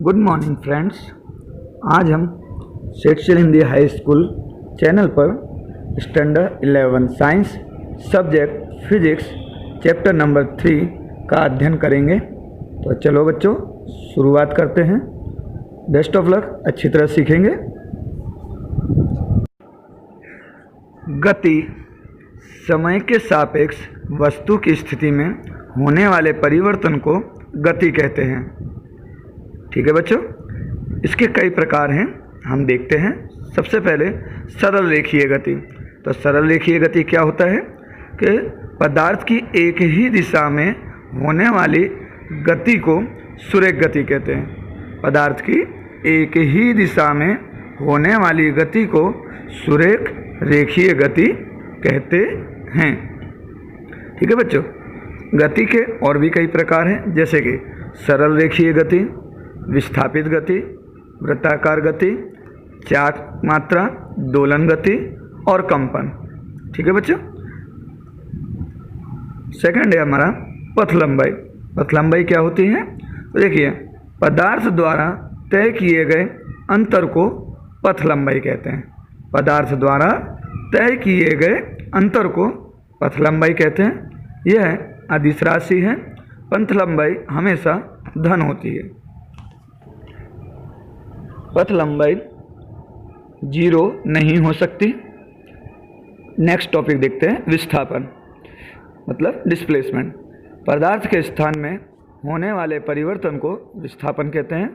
Good morning friends. आज हम सेक्शुअल हिंदी हाई स्कूल चैनल पर standard 11 science subject physics chapter number 3 का अध्ययन करेंगे। तो चलो बच्चों शुरुआत करते हैं। बेस्ट ऑफ लक, अच्छी तरह सीखेंगे। गति समय के सापेक्ष वस्तु की स्थिति में होने वाले परिवर्तन को गति कहते हैं। ठीक है बच्चों, इसके कई प्रकार हैं, हम देखते हैं। सबसे पहले सरल रेखीय गति। तो सरल रेखीय गति क्या होता है कि पदार्थ की एक ही दिशा में होने वाली गति को सुरेख गति कहते हैं। पदार्थ की एक ही दिशा में होने वाली गति को सुरेख रेखीय गति कहते हैं। ठीक है बच्चों, गति के और भी कई प्रकार हैं, जैसे कि सरल रेखीय गति, विस्थापित गति, वृत्ताकार गति, चाक मात्रा, दोलन गति और कंपन। ठीक है बच्चों। सेकंड है हमारा पथ लंबाई। पथ लंबाई क्या होती है? तो देखिए, पदार्थ द्वारा तय किए गए अंतर को पथ लंबाई कहते हैं। पदार्थ द्वारा तय किए गए अंतर को पथ लंबाई कहते हैं। यह अदिश राशि है। पथ लंबाई हमेशा धन होती है। पथ लंबाई 0 नहीं हो सकती। नेक्स्ट टॉपिक देखते हैं, विस्थापन मतलब डिस्प्लेसमेंट। पदार्थ के स्थान में होने वाले परिवर्तन को विस्थापन कहते हैं।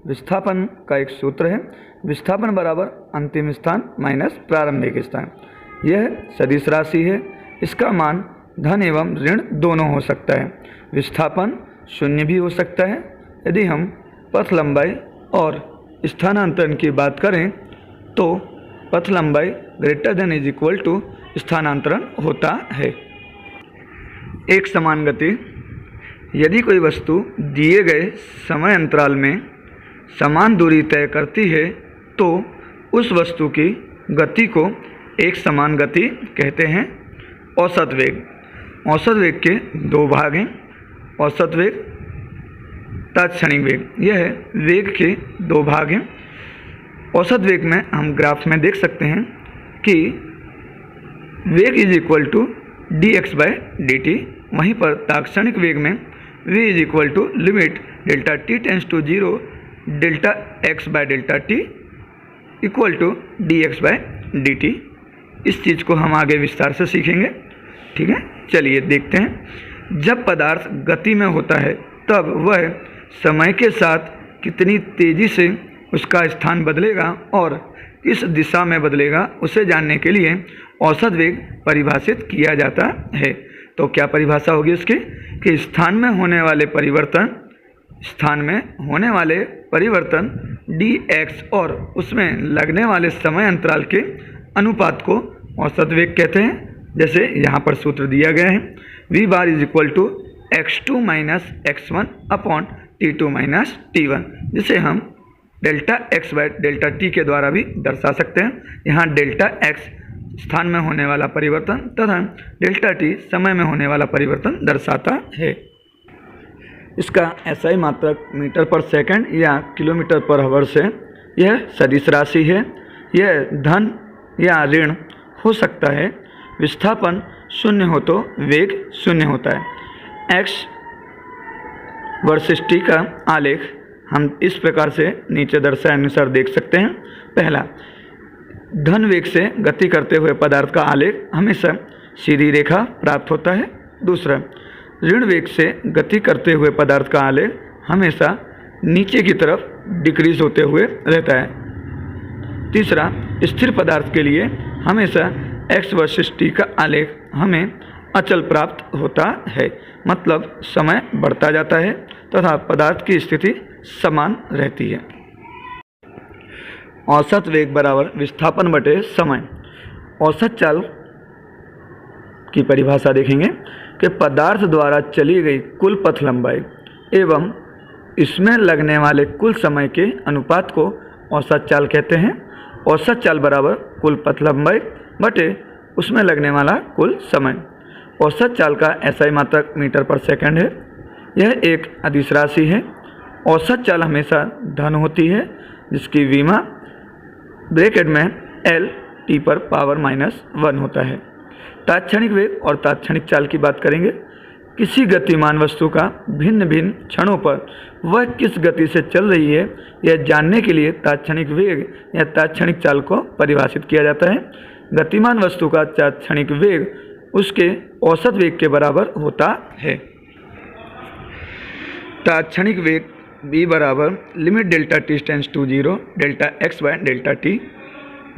विस्थापन का एक सूत्र है, विस्थापन बराबर अंतिम स्थान माइनस प्रारंभिक स्थान। यह सदिश राशि है। इसका मान धन एवं ऋण दोनों हो सकता है। विस्थापन शून्य भी हो सकता है। यदि हम पथ लंबाई और स्थानांतरण की बात करें तो पथ लंबाई greater than is equal to स्थानांतरण होता है। एक समान गति। यदि कोई वस्तु दिए गए समय अंतराल में समान दूरी तय करती है तो उस वस्तु की गति को एक समान गति कहते हैं। औसत वेग। औसत वेग के दो भाग हैं, औसत वेग, तात्क्षणिक वेग। यह वेग के दो भाग हैं। औसत वेग में हम ग्राफ में देख सकते हैं कि वेग is equal to dx by dt। वहीं पर तात्क्षणिक वेग में v is equal to limit delta t tends to 0 delta x by delta t equal to dx by dt। इस चीज़ को हम आगे विस्तार से सीखेंगे। ठीक है, चलिए देखते हैं। जब पदार्थ गति में होता है तब वह समय के साथ कितनी तेज़ी से उसका स्थान बदलेगा और किस दिशा में बदलेगा उसे जानने के लिए औसत वेग परिभाषित किया जाता है। तो क्या परिभाषा होगी उसकी कि स्थान में होने वाले परिवर्तन dx और उसमें लगने वाले समय अंतराल के अनुपात को औसत वेग कहते हैं। जैसे यहाँ पर सूत्र दिया गया है, v bar is equal to x2 minus x1 upon t2 minus t1, जिसे हम delta x by delta t के द्वारा भी दर्शा सकते हैं। यहाँ डेल्टा x स्थान में होने वाला परिवर्तन तथा डेल्टा t समय में होने वाला परिवर्तन दर्शाता है। इसका SI मात्रक मीटर पर सेकंड या किलोमीटर पर आवर से यह सदिश राशि है। यह धन या ऋण हो सकता है। विस्थापन शून्य हो तो वेग शून्य होता है। x वर्सेस t का आलेख हम इस प्रकार से नीचे दर्शाए अनुसार देख सकते हैं। पहला, धन वेग से गति करते हुए पदार्थ का आलेख हमेशा सीधी रेखा प्राप्त होता है। दूसरा, ऋण वेग से गति करते हुए पदार्थ का आलेख हमेशा नीचे की तरफ डिक्रीज होते हुए रहता है। तीसरा, स्थिर पदार्थ के लिए हमेशा x वर्सेस t का आलेख हमें अचल प्राप्त होता है, मतलब समय बढ़ता जाता है तथा पदार्थ की स्थिति समान रहती है। औसत वेग बराबर विस्थापन बटे समय। औसत चाल की परिभाषा देखेंगे कि पदार्थ द्वारा चली गई कुल पथ लंबाई एवं इसमें लगने वाले कुल समय के अनुपात को औसत चाल कहते हैं। औसत चाल बराबर कुल पथ लंबाई बटे उसमें लगने वाला कुल समय। औसत चाल का SI मात्रक मीटर पर सेकंड है। यह एक अदिश राशि है। औसत चाल हमेशा धन होती है, जिसकी विमा ब्रैकेट में एल टी पर पावर -1 होता है। तात्क्षणिक वेग और तात्क्षणिक चाल की बात करेंगे। किसी गतिमान वस्तु का भिन्न भिन्न क्षणों पर वह किस गति से चल रही है यह जानने के लिए तात्क्षणिक वेग या तात्क्षणिक चाल को परिभाषित किया जाता है। गतिमान वस्तु का तात्क्षणिक वेग उसके औसत वेग के बराबर होता है। तात्क्षणिक वेग v बराबर limit delta T tends to 0 delta x by delta T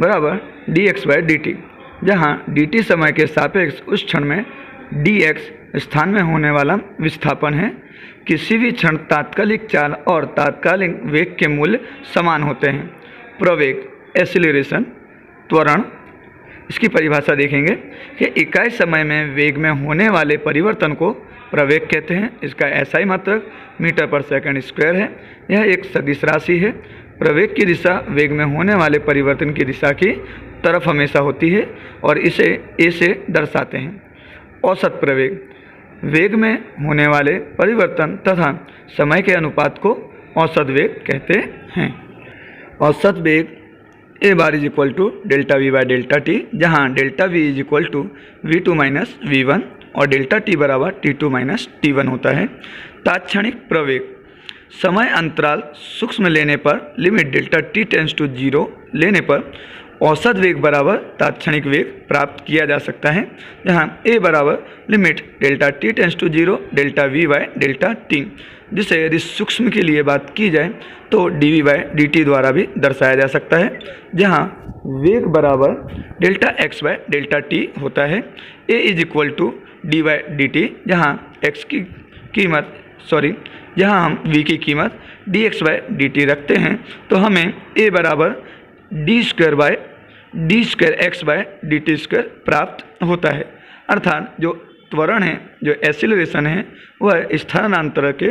बराबर dx बाय dt, जहाँ dt समय के सापेक्ष उस क्षण में dx स्थान में होने वाला विस्थापन है। किसी भी क्षण तात्कालिक चाल और तात्कालिक वेग के मूल्य समान होते हैं। प्रवेग एक्सीलरेशन त्वरण, इसकी परिभाषा देखेंगे कि इकाई समय में वेग में होने वाले परिवर्तन को प्रवेग कहते हैं। इसका SI मात्रक मीटर पर सेकंड स्क्वायर है। यह एक सदिश राशि है। प्रवेग की दिशा वेग में होने वाले परिवर्तन की दिशा की तरफ हमेशा होती है और इसे A से दर्शाते हैं। औसत प्रवेग वेग में होने वाले परिवर्तन तथा समय के अनुपात को औसत वेग कहते हैं। औसत वेग a bar is equal to delta v by delta t, जहाँ delta v is equal to v2 minus v1 और डेल्टा टी बराबर t2 माइनस t1 होता है। तात्क्षणिक प्रवेग समय अंतराल सूक्ष्म लेने पर limit delta T tends to 0 लेने पर औसत वेग बराबर तात्क्षणिक वेग प्राप्त किया जा सकता है, जहाँ a बराबर limit delta T tends to 0 delta v by delta T, जिसे यदि सूक्ष्म के लिए बात की जाए तो dv बाय dt द्वारा भी दर्शाया जा सकता है, जहाँ वेग बराबर delta x by delta T होता है। a is equal to D by D T, जहाँ जहाँ हम v की कीमत dx बाय dt रखते हैं तो हमें a बराबर D square by D square X by D T square प्राप्त होता है। अर्थात जो त्वरण है, जो एक्सीलरेशन है, वह स्थानांतर के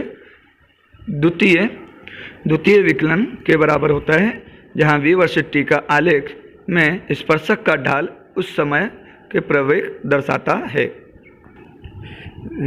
द्वितीय विकलन के बराबर होता है, जहाँ v वर्सेस t का आलेख में स्पर्शक का ढाल उस समय के प्रवेग दर्शाता है।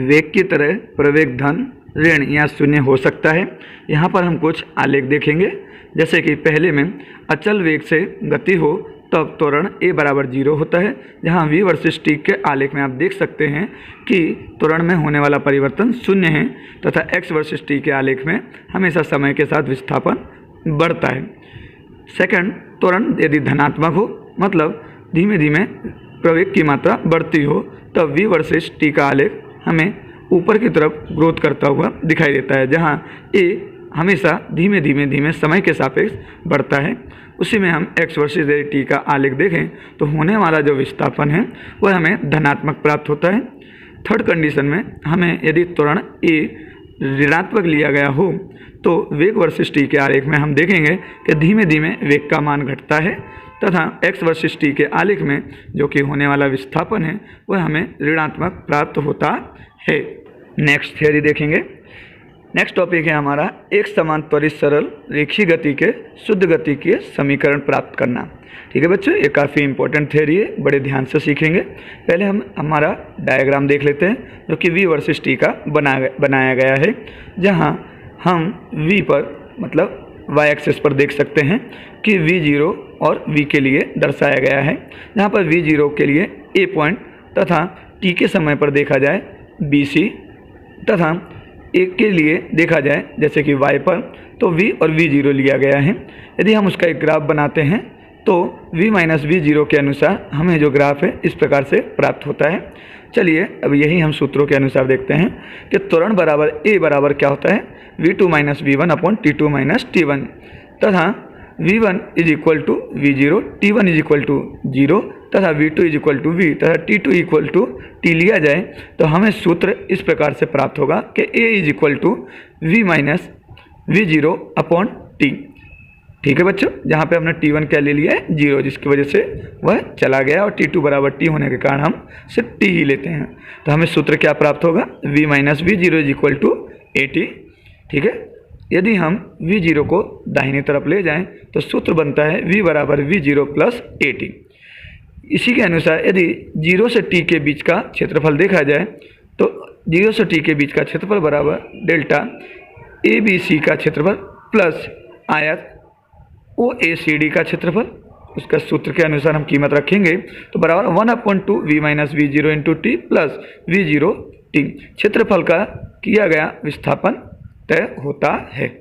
वेग की तरह प्रवेग धन, ऋण या शून्य हो सकता है। यहाँ पर हम कुछ आलेख देखेंगे, जैसे कि पहले में अचल वेग से गति हो तब त्वरण a बराबर 0 होता है, जहाँ v वर्सेस t के आलेख में आप देख सकते हैं कि त्वरण में होने वाला परिवर्तन शून्य है तथा x वर्सेस t के आलेख में हमेशा समय के साथ विस्थापन बढ़ता है। सेकंड, त्वरण यदि धनात्मक हो, मतलब धीमे धीमे प्रवेग की मात्रा बढ़ती हो, तब v वर्सेस t का आलेख हमें ऊपर की तरफ ग्रोथ करता हुआ दिखाई देता है, जहाँ a हमेशा धीमे समय के सापेक्ष बढ़ता है। उसी में हम x वर्सेस t का आलेख देखें तो होने वाला जो विस्थापन है वह हमें धनात्मक प्राप्त होता है। थर्ड कंडीशन में हमें यदि त्वरण a ऋणात्मक लिया गया हो तो वेग वर्सेस t के आलेख में हम देखेंगे कि धीमे धीमे वेग का मान घटता है तथा x वर्सेस t के आलेख में जो कि होने वाला विस्थापन है वह हमें ऋणात्मक प्राप्त होता है। नेक्स्ट थ्योरी देखेंगे। नेक्स्ट टॉपिक है हमारा एक समान त्वरित सरल रेखीय गति के शुद्ध गति के समीकरण प्राप्त करना। ठीक है बच्चों, ये काफ़ी इंपॉर्टेंट थ्योरी है, बड़े ध्यान से सीखेंगे। पहले हम हमारा डायग्राम देख लेते हैं जो कि v वर्सेस t का बनाया गया है, जहाँ हम v पर मतलब y एक्सिस पर देख सकते हैं कि v0 और v के लिए दर्शाया गया है, जहाँ पर v0 के लिए a पॉइंट तथा t के समय पर देखा जाए bc तथा एक के लिए देखा जाए जैसे कि y पर तो v और v0 लिया गया है। यदि हम उसका एक ग्राफ बनाते हैं तो v माइनस v0 के अनुसार हमें जो ग्राफ है इस प्रकार से प्राप्त होता है। चलिए अब यही हम सूत्रों के अनुसार देखते हैं कि त्वरण बराबर a बराबर क्या होता है, v2 minus v1 upon t2 minus t1 तथा v1 is equal to v0, t1 is equal to 0 तथा v2 is equal to v तथा t2 इक्वल टू t लिया जाए तो हमें सूत्र इस प्रकार से प्राप्त होगा कि a is equal to v minus v0 upon t। ठीक है बच्चों, जहाँ पे हमने t1 क्या ले लिया है 0, जिसकी वजह से वह चला गया और t2 बराबर t होने के कारण हम सिर्फ t ही लेते हैं। तो हमें सूत्र क्या प्राप्त होगा, v minus v0 is equal to at। ठीक है, यदि हम v0 को दाहिनी तरफ ले जाएं तो सूत्र बनता है v बराबर v0 प्लस at। इसी के अनुसार यदि 0 से t के बीच का क्षेत्रफल देखा जाए तो 0 से t के बीच का क्षेत्रफल बराबर डेल्टा ABC का क्षेत्रफल प्लस आयत OACD का क्षेत्रफल, उसका सूत्र के अनुसार हम कीमत रखेंगे तो बराबर 1/2 v minus V zero into T plus V zero T. क्षेत्रफल का किया गया विस्थापन तय होता है।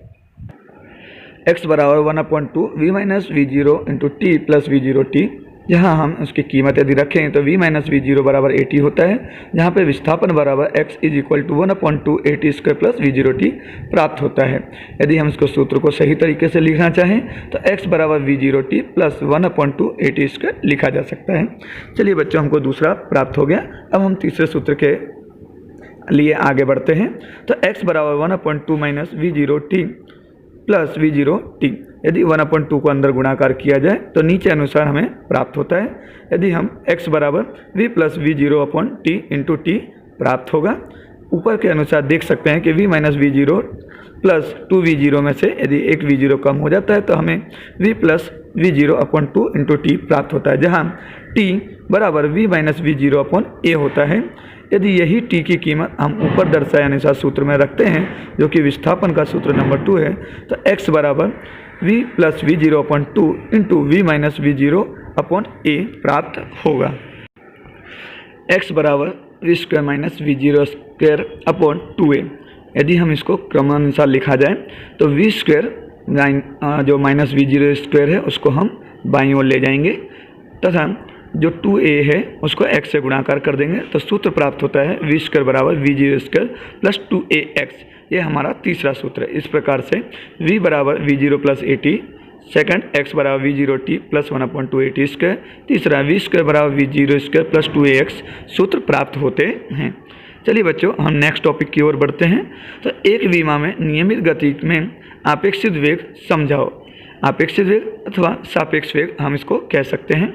x बराबर 1/2 v minus V zero into T plus V zero T. यहाँ हम उसकी कीमत यदि रखें तो v माइनस वी जीरो बराबर 80 होता है, जहाँ पे विस्थापन बराबर x is equal to 1/2 80 square plus V zero T प्राप्त होता है। यदि हम इसको सूत्र को सही तरीके से लिखना चाहें तो x बराबर we zero T plus 1/2 80 square लिखा जा सकता है। चलिए बच्चों, हमको दूसरा प्राप्त हो गया। अब हम तीसरे सूत्र के लिए आगे बढ़ते हैं। तो x बराबर 1/2 minus V zero T plus V zero T. यदि 1/2 को अंदर गुणाकार किया जाए तो नीचे अनुसार हमें प्राप्त होता है। यदि हम x बराबर v plus V zero upon T into T प्राप्त होगा। ऊपर के अनुसार देख सकते हैं कि v minus V zero plus 2v0 में से यदि एक v0 कम हो जाता है तो हमें v plus V zero upon 2 into T प्राप्त होता है, जहाँ t बराबर v minus V zero upon a होता है। यदि यही t की कीमत हम ऊपर दर्शाए अनुसार सूत्र में रखते हैं, जो कि विस्थापन का सूत्र नंबर 2 है, तो x बराबर v plus V zero upon 2 into V minus V zero upon a प्राप्त होगा। x बराबर V square minus V zero square upon 2a। यदि हम इसको क्रमानुसार लिखा जाए तो वी स्क्वायर जो माइनस वी जीरो स्क्वायर है उसको हम बाईं ओर ले जाएंगे तथा जो 2a है उसको x से गुणाकार कर देंगे तो सूत्र प्राप्त होता है वी स्क्वायर बराबर we zero square plus 2ax। ये हमारा तीसरा सूत्र है। इस प्रकार से v बराबर we zero plus 80, second x बराबर we zero T plus 1/2 80 square, तीसरा वी स्क्वायर बराबर we zero square plus 2ax सूत्र प्राप्त होते हैं। चलिए बच्चों, हम नेक्स्ट टॉपिक की ओर बढ़ते हैं। तो एक विमा में नियमित गति में आपेक्षित वेग समझाओ। आपेक्षित वेग अथवा सापेक्ष वेग हम इसको कह सकते हैं।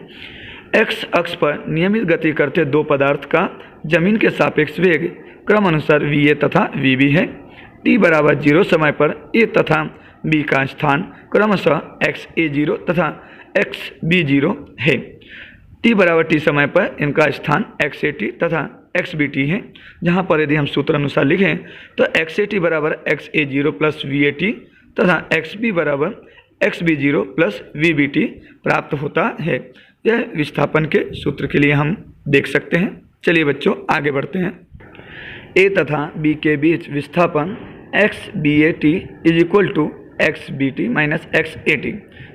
x अक्ष पर नियमित गति करते दो पदार्थ का जमीन के सापेक्ष वेग क्रम अनुसार va तथा vb है। t बराबर 0 समय पर a तथा b का स्थान क्रमशः xa0 तथा xb0 है। t बराबर t समय पर इनका स्थान xat तथा xbt है, जहाँ पर यदि हम सूत्र अनुसार लिखें तो xat बराबर xa0 प्लस vat तथा xb बराबर xb0 प्लस vbt प्राप्त होता है। यह विस्थापन के सूत्र के लिए हम देख सकते हैं। चलिए बच्चों, आगे बढ़ते हैं। a तथा b के बीच विस्थापन xbat is equal to xbt minus xat,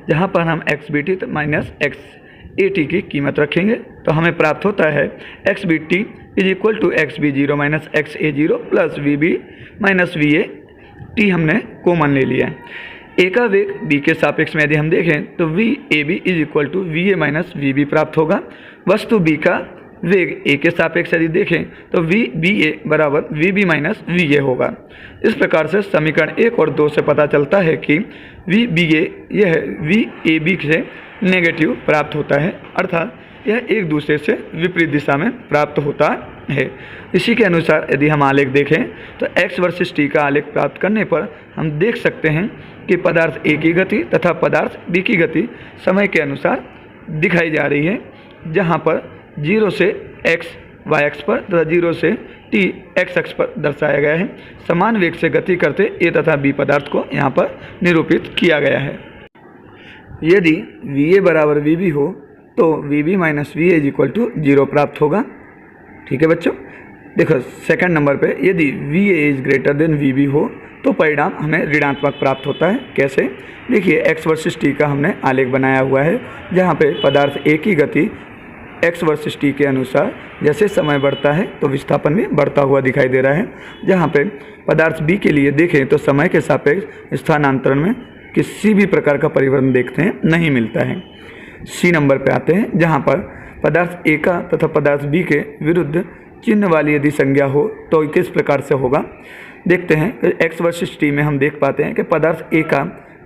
जहाँ पर हम xbt माइनस xat की कीमत रखेंगे तो हमें प्राप्त होता है xbt is equal to xb0 minus xa0 plus vb minus va। t हमने कॉमन ले लिया है। a का वेग b के सापेक्ष में यदि हम देखें तो vab is equal to va minus vb प्राप्त होगा। वस्तु b का वेग a के सापेक्ष यदि देखें तो vba बराबर vb माइनस va होगा। इस प्रकार से समीकरण 1 और 2 से पता चलता है कि vba यह vab से नेगेटिव प्राप्त होता है, अर्थात यह एक दूसरे से विपरीत दिशा में प्राप्त होता है। इसी के अनुसार यदि हम आलेख देखें तो x वर्सेस t का आलेख प्राप्त करने पर हम देख सकते हैं कि पदार्थ a की गति तथा पदार्थ b की गति समय के अनुसार दिखाई जा रही है, जहां पर 0 से x y अक्ष पर तथा 0 से t x अक्ष पर दर्शाया गया है। समान वेग से गति करते a तथा b पदार्थ को यहाँ पर निरूपित किया गया है। यदि va बराबर vb हो तो vb minus va is equal to 0 प्राप्त होगा। ठीक है बच्चों, देखो सेकंड नंबर पे यदि va is greater than vb हो तो परिणाम हमें ऋणात्मक प्राप्त होता है। कैसे? देखिए x वर्सेस t का हमने आलेख बनाया हुआ है, जहाँ पे पदार्थ a की गति x वर्सेस t के अनुसार जैसे समय बढ़ता है तो विस्थापन भी बढ़ता हुआ दिखाई दे रहा है। जहाँ पे पदार्थ b के लिए देखें तो समय के सापेक्ष स्थानांतरण में किसी भी प्रकार का परिवर्तन देखते हैं नहीं मिलता है। सी नंबर पे आते हैं, जहाँ पर पदार्थ a का तथा पदार्थ b के विरुद्ध चिन्ह वाली यदि संज्ञा हो तो किस प्रकार से होगा। देखते हैं x वर्सेस t में हम देख पाते हैं कि पदार्थ a का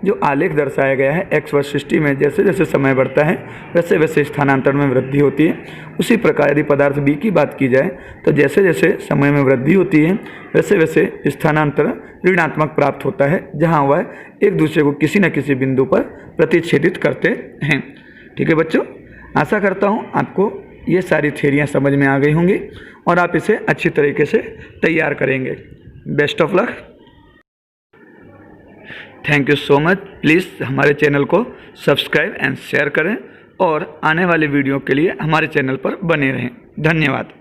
जो आलेख दर्शाया गया है x वर्सेस t में जैसे जैसे समय बढ़ता है वैसे वैसे स्थानांतरण में वृद्धि होती है। उसी प्रकार यदि पदार्थ b की बात की जाए तो जैसे जैसे समय में वृद्धि होती है वैसे वैसे स्थानांतरण ऋणात्मक प्राप्त होता है, जहाँ वह एक दूसरे को किसी न किसी बिंदु पर प्रतिच्छेदित करते हैं। ठीक है बच्चों, आशा करता हूँ आपको ये सारी थ्योरियाँ समझ में आ गई होंगी और आप इसे अच्छी तरीके से तैयार करेंगे। Best of luck. Thank you so much. Please हमारे चैनल को सब्सक्राइब एंड शेयर करें और आने वाली वीडियो के लिए हमारे चैनल पर बने रहें। धन्यवाद।